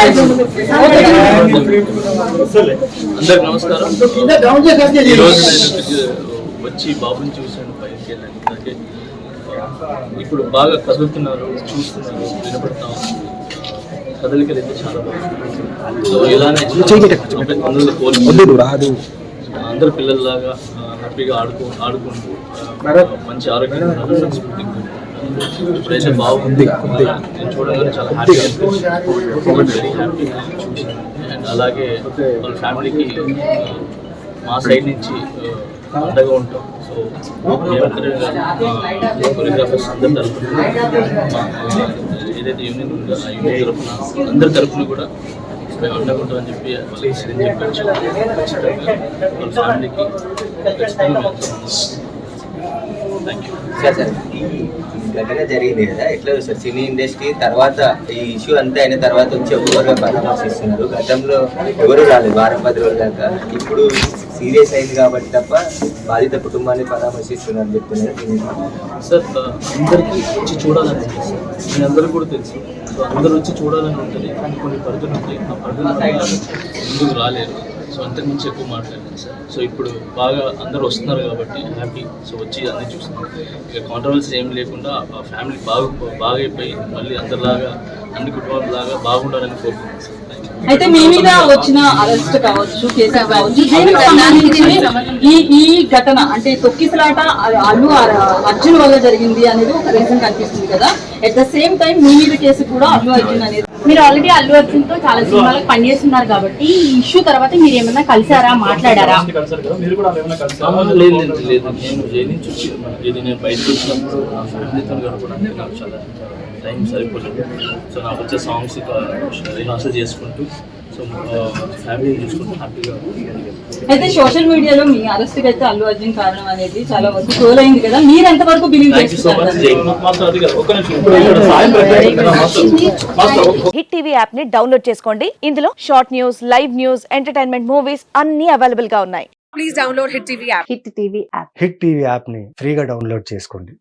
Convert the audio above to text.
అందరికి నమస్కారం. ఈరోజు నేను వచ్చి బాబుని చూశాను, పైకి వెళ్ళాను. అంటే ఇప్పుడు బాగా కదులుతున్నారు, చూస్తున్నారు, వినపడతాం. కదలికలు అయితే చాలా బాగుంది. సో ఇలానే అందరు పిల్లల్లాగా హ్యాపీగా ఆడుకుంటూ మంచి ఆరోగ్యంగా ఇప్పుడైతే బాగుంది. నేను చూడగానే చాలా హ్యాపీగా వెరీ హ్యాపీ. అండ్ అలాగే వాళ్ళ ఫ్యామిలీకి మా సైడ్ నుంచి అండగా ఉంటాం. సో కొరియోగ్రాఫర్స్ అందరి తరఫున, ఏదైతే యూనియన్ ఉందో ఆ యూనియన్ తరఫున అందరి తరఫున కూడా మేము అండగా ఉంటామని చెప్పి ఖచ్చితంగా వాళ్ళ ఫ్యామిలీకి ఖచ్చితంగా ఘటన జరిగింది కదా, ఎట్లా సార్ సినీ ఇండస్ట్రీ తర్వాత ఈ ఇష్యూ అంతా అయిన తర్వాత వచ్చి ఎవరుగా పరామర్శిస్తున్నారు? గతంలో ఎవరు రాలేదు వారం 10 రోజుల దాకా. ఇప్పుడు సీరియస్ అయింది కాబట్టి తప్ప బాధిత కుటుంబాన్ని పరామర్శిస్తున్నారు అని చెప్తున్నారు సార్. అందరికీ వచ్చి చూడాలని సార్, మీ అందరికీ కూడా తెలుసు. సో అందరూ వచ్చి చూడాలని ఉంటుంది, కానీ కొన్ని పరిధులు ఉంటాయి. ఆ పరిధులు ముందుకు రాలేరు. సో అంతకుమించి ఎక్కువ మాట్లాడలేదు సార్. సో ఇప్పుడు బాగా అందరూ వస్తున్నారు కాబట్టి హ్యాపీ. సో వచ్చి అన్నీ చూస్తున్నారు. ఇక కాంట్రవర్సీ ఏం లేకుండా ఆ ఫ్యామిలీ బాగా అయిపోయి మళ్ళీ అందరిలాగా అన్ని కుటుంబాలలాగా బాగుండాలని కోరుకుంటున్నాను సార్. అయితే మీ మీద వచ్చిన అరెస్ట్ కావచ్చు, కేసు కావచ్చు, ఈ ఘటన అంటే తొక్కిసలాట అల్లు అర్జున్ వల్ల జరిగింది అనేది ఒక రీజన్ కనిపిస్తుంది కదా. అట్ ద సేమ్ టైం మీ మీద కేసు కూడా అల్లు అర్జున్ అనేది. మీరు ఆల్రెడీ అల్లు అర్జున్ తో చాలా సినిమాలకు పనిచేస్తున్నారు కాబట్టి ఈ ఇష్యూ తర్వాత మీరు ఏమన్నా కలిసారా, మాట్లాడారా? లేదు, నేను జైలు నుంచి వచ్చి నేను బయటకు వచ్చినప్పుడు నా ఫ్యామిలీతో గడపడానికి నాకు చాలా టైం సరిపోలేదు. సో నాకు వచ్చే సాంగ్స్ రిహార్సల్ చేసుకుంటూ, సో ఫ్యామిలీని చూసుకుంటూ హ్యాపీగా. అయితే సోషల్ మీడియాలో మీ అరెస్ట్ అయితే అల్లు అర్జున్ కారణం అనేది చాలా వరకు ట్రోల్ అయింది కదా, మీరు ఎంతవరకు బిలీవ్ చేస్తున్నారు? హిట్ టీవీ యాప్ ని డౌన్లోడ్ చేసుకోండి. ఇందులో short news, live news, entertainment movies అన్ని అవైలబుల్ గా ఉన్నాయి. Please download hit TV app. Hit TV app hit TV app ని ఫ్రీగా డౌన్లోడ్ చేసుకోండి.